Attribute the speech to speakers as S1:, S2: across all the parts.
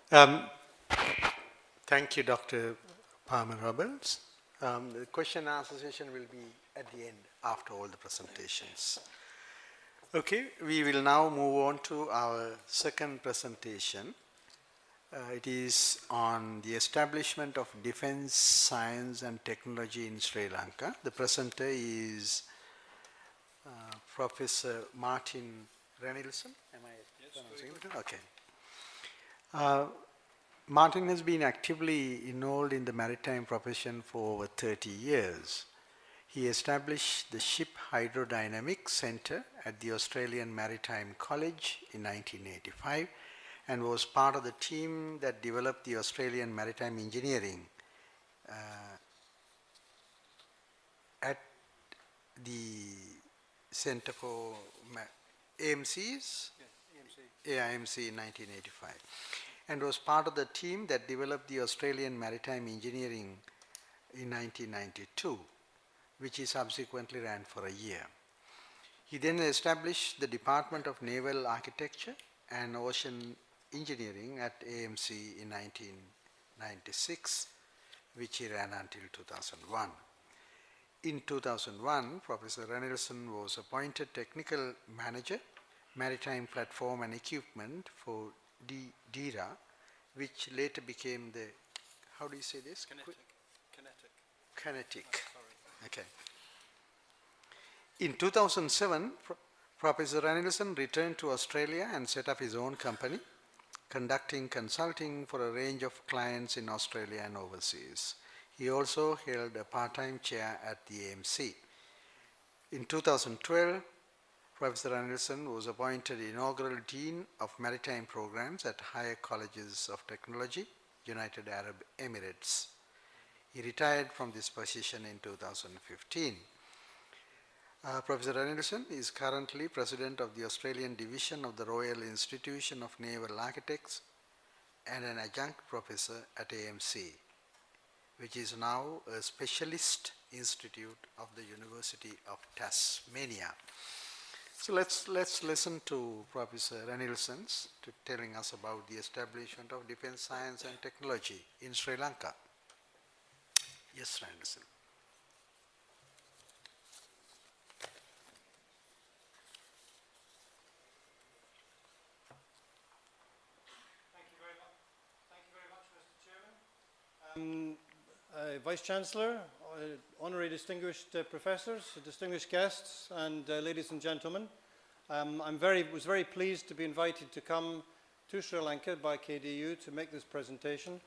S1: Um, Thank you, Dr. Palmer Roberts. The question and answer session will be at the end after all the presentations. Okay, we will now move on to our second presentation. It is on the establishment of defense science and technology in Sri Lanka. The presenter is Professor Martin Renilson. Am I pronouncing it? Okay. Martin has been actively involved in the maritime profession for over 30 years. He established the Ship Hydrodynamics Center at the Australian Maritime College in 1985 and was part of the team that developed the Australian Maritime Engineering at the Center for AMCs? Yes, AMC in 1985. And was part of the team that developed the Australian Maritime Engineering in 1992, which he subsequently ran for a year. He then established the Department of Naval Architecture and Ocean Engineering at AMC in 1996, which he ran until 2001. In 2001, Professor Renilson was appointed Technical Manager, Maritime Platform and Equipment for DIRA, which later became the, how do you say this? Kinetic. Oh, okay. In 2007, Professor Renilson returned to Australia and set up his own company, conducting consulting for a range of clients in Australia and overseas. He also held a part-time chair at the AMC. In 2012, Professor Renilson was appointed inaugural Dean of Maritime Programs at Higher Colleges of Technology, United Arab Emirates. He retired from this position in 2015. Professor Renilson is currently President of the Australian Division of the Royal Institution of Naval Architects and an adjunct professor at AMC, which is now a specialist institute of the University of Tasmania. So let's listen to Professor Renilson telling us about the establishment of defense science and technology in Sri Lanka. Yes, Renilson.
S2: Thank you very much, Mr. Chairman. Vice Chancellor, honorary distinguished professors, distinguished guests, and ladies and gentlemen. I was very pleased to be invited to come to Sri Lanka by KDU to make this presentation.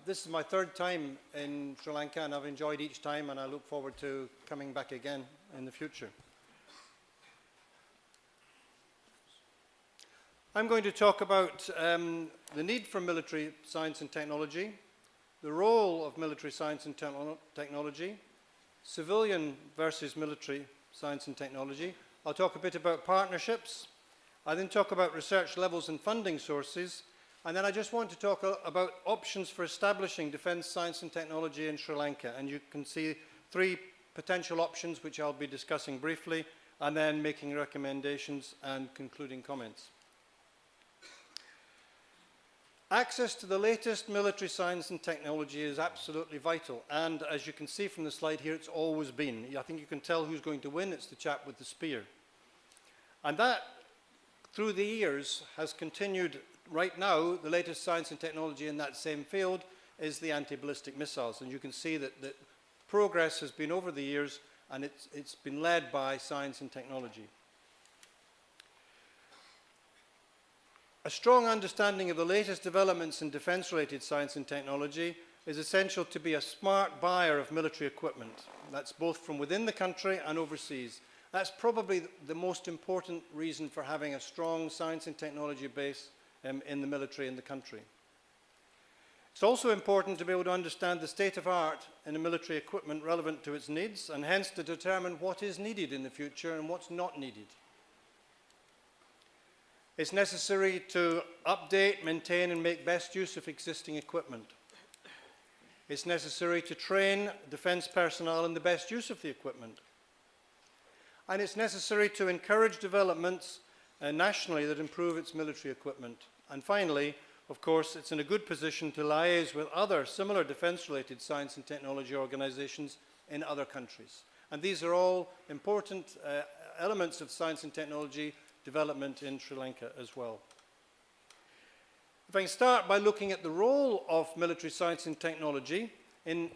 S2: This is my third time in Sri Lanka, and I've enjoyed each time, and I look forward to coming back again in the future. I'm going to talk about the need for military science and technology, the role of military science and technology, civilian versus military science and technology. I'll talk a bit about partnerships. I then talk about research levels and funding sources. And then I just want to talk about options for establishing defense science and technology in Sri Lanka. And you can see three potential options, which I'll be discussing briefly, and then making recommendations and concluding comments. Access to the latest military science and technology is absolutely vital, and as you can see from the slide here, it's always been. I think you can tell who's going to win. It's the chap with the spear. And that, through the years, has continued. Right now, the latest science and technology in that same field is the anti-ballistic missiles, and you can see that progress has been over the years, and it's been led by science and technology. A strong understanding of the latest developments in defense-related science and technology is essential to be a smart buyer of military equipment. That's both from within the country and overseas. That's probably the most important reason for having a strong science and technology base in the military in the country. It's also important to be able to understand the state of art in the military equipment relevant to its needs, and hence to determine what is needed in the future and what's not needed. It's necessary to update, maintain, and make best use of existing equipment. It's necessary to train defense personnel in the best use of the equipment. And it's necessary to encourage developments nationally that improve its military equipment. And finally, of course, it's in a good position to liaise with other similar defence-related science and technology organisations in other countries. And these are all important elements of science and technology development in Sri Lanka as well. If I can start by looking at the role of military science and technology in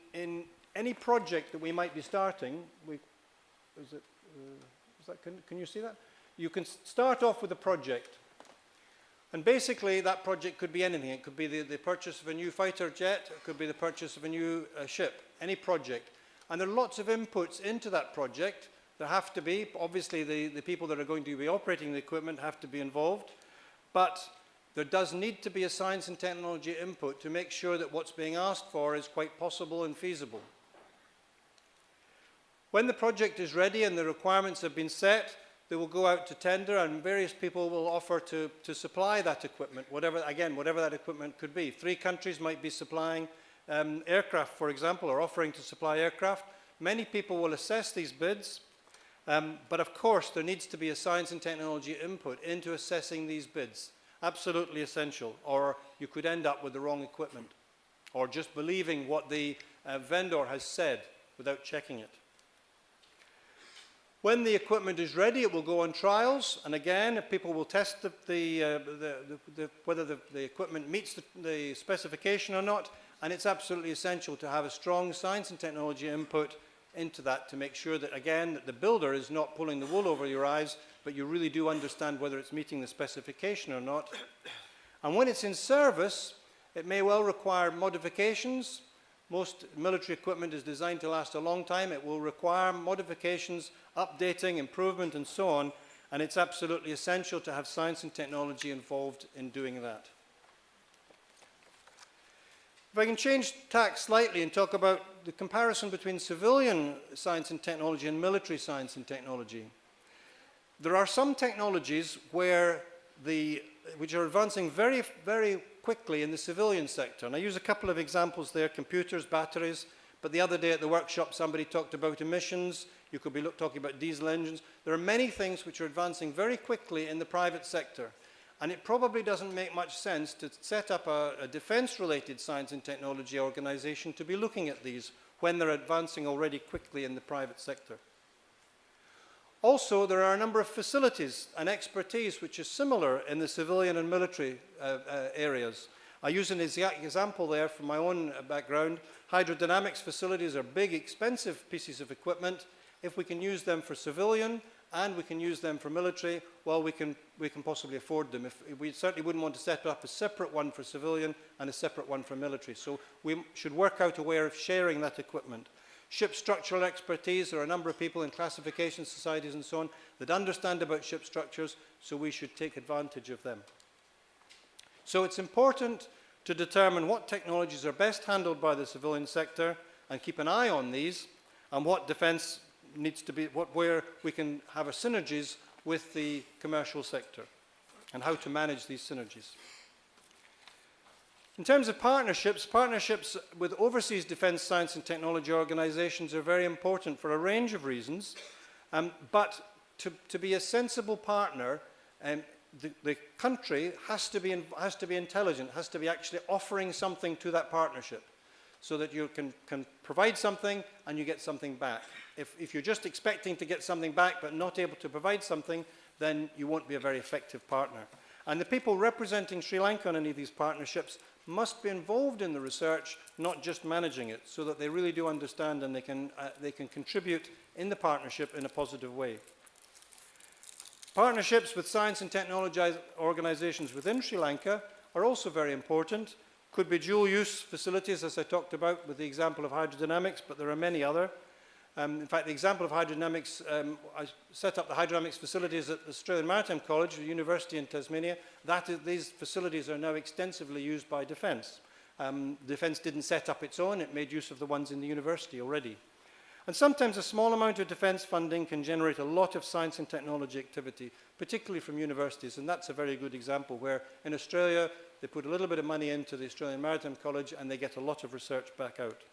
S2: any project that we might be starting. Can you see that? You can start off with a project. And basically, that project could be anything. It could be the purchase of a new fighter jet. It could be the purchase of a new ship, any project. And there are lots of inputs into that project. There have to be, obviously, the people that are going to be operating the equipment have to be involved. But there does need to be a science and technology input to make sure that what's being asked for is quite possible and feasible. When the project is ready and the requirements have been set, they will go out to tender and various people will offer to supply that equipment, whatever that equipment could be. 3 countries might be supplying aircraft, for example, or offering to supply aircraft. Many people will assess these bids, but of course there needs to be a science and technology input into assessing these bids. Absolutely essential, or you could end up with the wrong equipment, or just believing what the vendor has said without checking it. When the equipment is ready, it will go on trials, and again, people will test whether the equipment meets the specification or not, and it's absolutely essential to have a strong science and technology input into that to make sure that, again, that the builder is not pulling the wool over your eyes, but you really do understand whether it's meeting the specification or not. And when it's in service, it may well require modifications. Most military equipment is designed to last a long time. It will require modifications, updating, improvement, and so on. And it's absolutely essential to have science and technology involved in doing that. If I can change tack slightly and talk about the comparison between civilian science and technology and military science and technology. There are some technologies which are advancing very, very quickly in the civilian sector. And I use a couple of examples there, computers, batteries, but the other day at the workshop somebody talked about emissions. You could be talking about diesel engines. There are many things which are advancing very quickly in the private sector. And it probably doesn't make much sense to set up a defense-related science and technology organization to be looking at these when they're advancing already quickly in the private sector. Also, there are a number of facilities and expertise which are similar in the civilian and military areas. I use an example there from my own background. Hydrodynamics facilities are big, expensive pieces of equipment. If we can use them for civilian and we can use them for military, well, we can possibly afford them. We certainly wouldn't want to set up a separate one for civilian and a separate one for military. So we should work out a way of sharing that equipment. Ship structural expertise, there are a number of people in classification societies and so on that understand about ship structures, so we should take advantage of them. So it's important to determine what technologies are best handled by the civilian sector and keep an eye on these, and what defense needs to be, where we can have synergies with the commercial sector, and how to manage these synergies. In terms of partnerships with overseas defense science and technology organizations are very important for a range of reasons, but to be a sensible partner, the country has to be intelligent, has to be actually offering something to that partnership, so that you can provide something and you get something back. If you're just expecting to get something back but not able to provide something, then you won't be a very effective partner. And the people representing Sri Lanka on any of these partnerships must be involved in the research, not just managing it, so that they really do understand and they can contribute in the partnership in a positive way. Partnerships with science and technology organizations within Sri Lanka are also very important. Could be dual-use facilities, as I talked about with the example of hydrodynamics, but there are many other. In fact, the example of hydrodynamics, I set up the hydrodynamics facilities at the Australian Maritime College, a university in Tasmania. These facilities are now extensively used by defence. Defence didn't set up its own, it made use of the ones in the university already. And sometimes a small amount of defence funding can generate a lot of science and technology activity, particularly from universities, and that's a very good example where in Australia they put a little bit of money into the Australian Maritime College and they get a lot of research back out.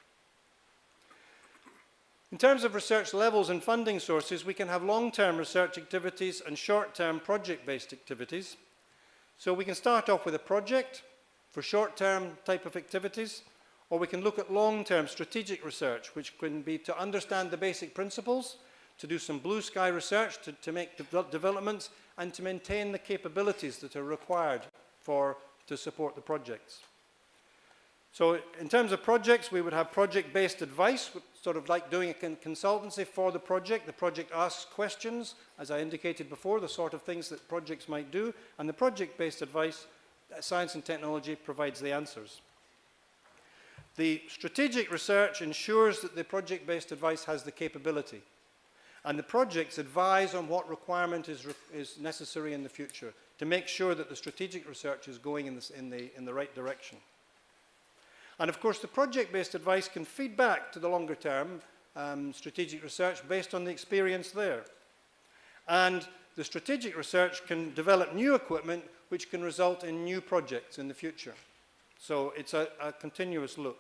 S2: In terms of research levels and funding sources, we can have long-term research activities and short-term project-based activities. So we can start off with a project. for short-term type of activities, or we can look at long-term strategic research, which can be to understand the basic principles, to do some blue sky research, to make developments, and to maintain the capabilities that are required to support the projects. So in terms of projects, we would have project-based advice, sort of like doing a consultancy for the project. The project asks questions, as I indicated before, the sort of things that projects might do, and the project-based advice, science and technology, provides the answers. The strategic research ensures that the project-based advice has the capability, and the projects advise on what requirement is necessary in the future to make sure that the strategic research is going in the right direction. And of course, the project-based advice can feed back to the longer-term strategic research based on the experience there. And the strategic research can develop new equipment which can result in new projects in the future. So it's a continuous loop.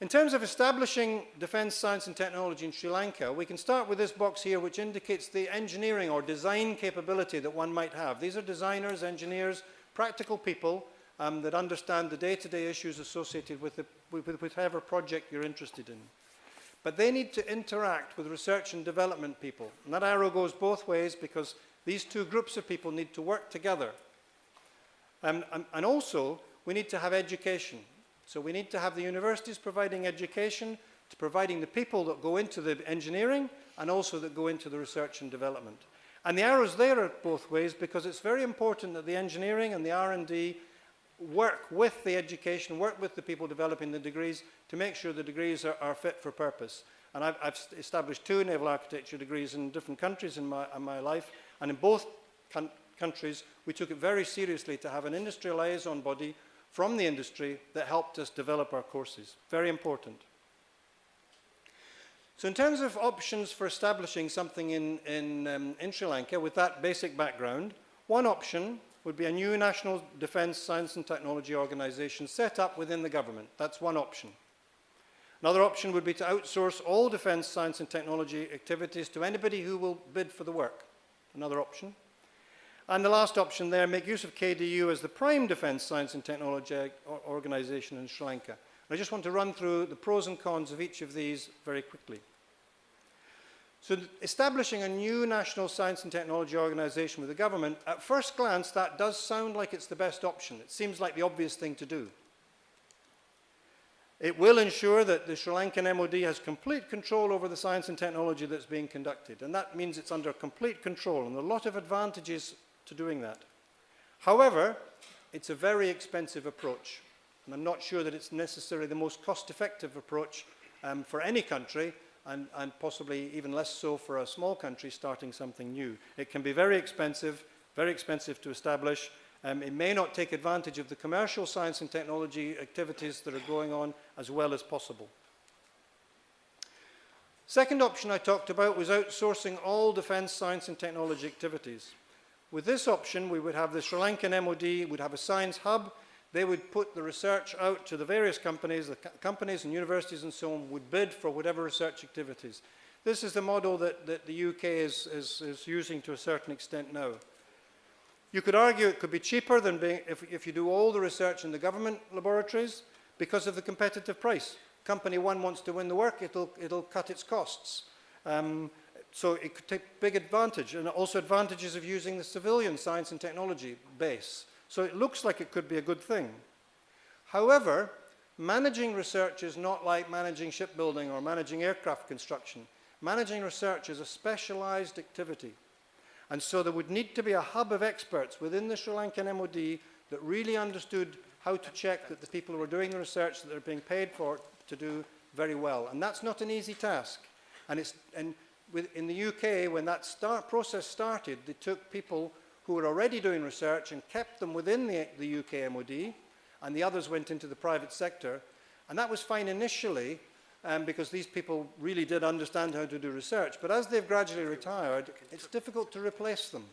S2: In terms of establishing defense science and technology in Sri Lanka, we can start with this box here, which indicates the engineering or design capability that one might have. These are designers, engineers, practical people that understand the day-to-day issues associated with whatever project you're interested in. But they need to interact with research and development people. And that arrow goes both ways because these two groups of people need to work together. And also, we need to have education. So we need to have the universities providing education, to providing the people that go into the engineering and also that go into the research and development. And the arrows there are both ways because it's very important that the engineering and the R&D work with the education, work with the people developing the degrees to make sure the degrees are fit for purpose. And I've established 2 naval architecture degrees in different countries in my life, and in both countries we took it very seriously to have an industry liaison body from the industry that helped us develop our courses. Very important. So in terms of options for establishing something in Sri Lanka with that basic background, one option would be a new national defense science and technology organization set up within the government. That's one option. Another option would be to outsource all defense science and technology activities to anybody who will bid for the work. Another option. And the last option there, make use of KDU as the prime defense science and technology organization in Sri Lanka. I just want to run through the pros and cons of each of these very quickly. So establishing a new national science and technology organization with the government, at first glance, that does sound like it's the best option. It seems like the obvious thing to do. It will ensure that the Sri Lankan MOD has complete control over the science and technology that's being conducted, and that means it's under complete control, and there are a lot of advantages to doing that. However, it's a very expensive approach, and I'm not sure that it's necessarily the most cost-effective approach for any country, and possibly even less so for a small country starting something new. It can be very expensive to establish. It may not take advantage of the commercial science and technology activities that are going on as well as possible. Second option I talked about was outsourcing all defense science and technology activities. With this option, we would have the Sri Lankan MOD, would have a science hub. They would put the research out to the various companies, and universities and so on would bid for whatever research activities. This is the model that the UK is using to a certain extent now. You could argue it could be cheaper than if you do all the research in the government laboratories because of the competitive price. Company 1 wants to win the work, it'll cut its costs. So it could take big advantage, and also advantages of using the civilian science and technology base. So it looks like it could be a good thing. However, managing research is not like managing shipbuilding or managing aircraft construction. Managing research is a specialized activity. And so there would need to be a hub of experts within the Sri Lankan MOD that really understood how to check that the people who are doing the research that they're being paid for to do very well. And that's not an easy task. In the UK, when that process started, they took people who were already doing research and kept them within the UK MOD, and the others went into the private sector. And that was fine initially, because these people really did understand how to do research. But as they've gradually retired, it's difficult to replace them,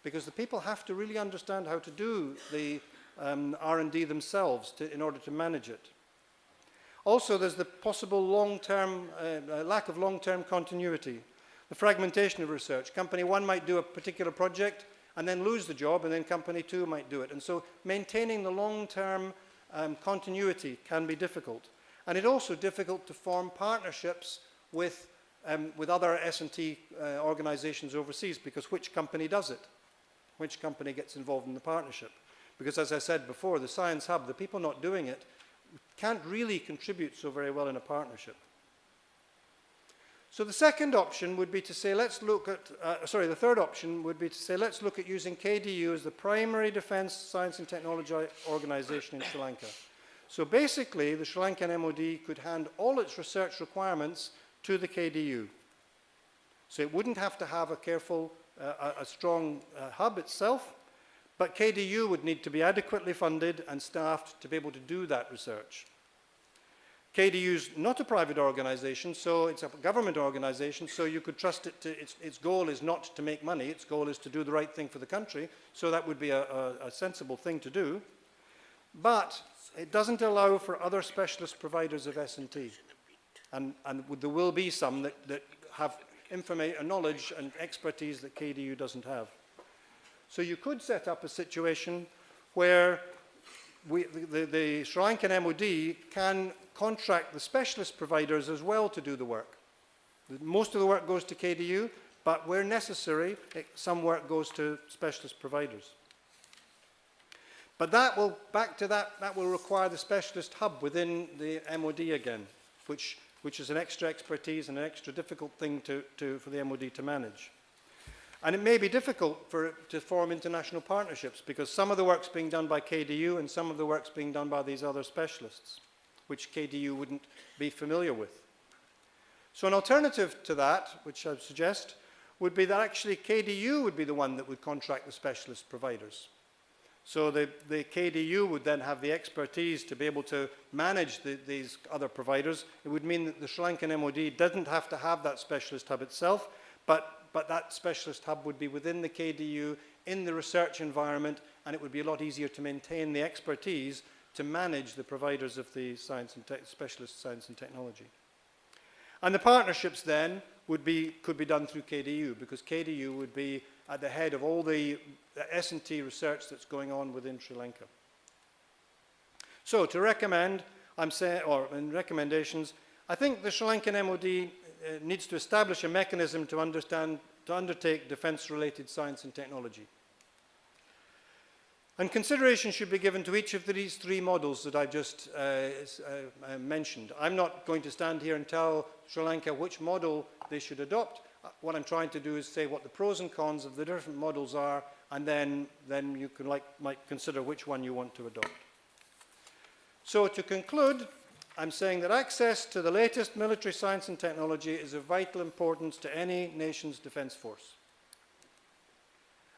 S2: because the people have to really understand how to do the R&D themselves in order to manage it. Also, there's the possible lack of long-term continuity, the fragmentation of research. Company 1 might do a particular project, and then lose the job, and then company 2 might do it. And so maintaining the long-term continuity can be difficult. And it's also difficult to form partnerships with other S&T organizations overseas, because which company does it? Which company gets involved in the partnership? Because as I said before, the Science Hub, the people not doing it, can't really contribute so very well in a partnership. So the second option would be to say, let's look at, the third option would be to say, let's look at using KDU as the primary defense science and technology organization in Sri Lanka. So basically, the Sri Lankan MOD could hand all its research requirements to the KDU. So it wouldn't have to have a strong hub itself, but KDU would need to be adequately funded and staffed to be able to do that research. KDU's not a private organization, so it's a government organization, so you could trust it to, its goal is not to make money, its goal is to do the right thing for the country, so that would be a sensible thing to do. But it doesn't allow for other specialist providers of S&T. And there will be some that have knowledge and expertise that KDU doesn't have. So you could set up a situation where the Sri Lankan MOD can contract the specialist providers as well to do the work. Most of the work goes to KDU, but where necessary, some work goes to specialist providers. But that will require the specialist hub within the MOD again, which is an extra expertise and an extra difficult thing for the MOD to manage. And it may be difficult to form international partnerships, because some of the work's being done by KDU and some of the work's being done by these other specialists, which KDU wouldn't be familiar with. So an alternative to that, which I would suggest, would be that actually KDU would be the one that would contract the specialist providers. So the KDU would then have the expertise to be able to manage these other providers. It would mean that the Sri Lankan MOD doesn't have to have that specialist hub itself, but that specialist hub would be within the KDU in the research environment, and it would be a lot easier to maintain the expertise to manage the providers of the specialist science and technology. And the partnerships then could be done through KDU, because KDU would be at the head of all the S&T research that's going on within Sri Lanka. So to recommend, in recommendations, I think the Sri Lankan MOD needs to establish a mechanism to undertake defense-related science and technology. And consideration should be given to each of these three models that I've just mentioned. I'm not going to stand here and tell Sri Lanka which model they should adopt. What I'm trying to do is say what the pros and cons of the different models are, and then you might consider which one you want to adopt. So to conclude, I'm saying that access to the latest military science and technology is of vital importance to any nation's defense force.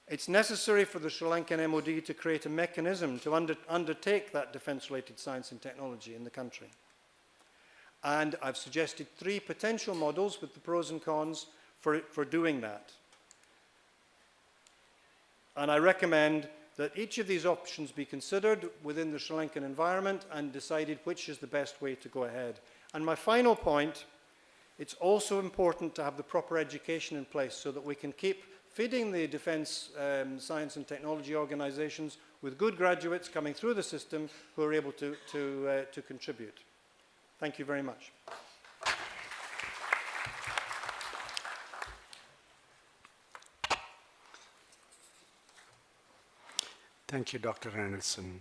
S2: It's necessary for the Sri Lankan MOD to create a mechanism to undertake that defense-related science and technology in the country. And I've suggested three potential models with the pros and cons for doing that. And I recommend that each of these options be considered within the Sri Lankan environment and decided which is the best way to go ahead. And my final point, it's also important to have the proper education in place so that we can keep feeding the defense science and technology organizations with good graduates coming through the system who are able to contribute. Thank you very much.
S1: Thank you, Dr. Renilson.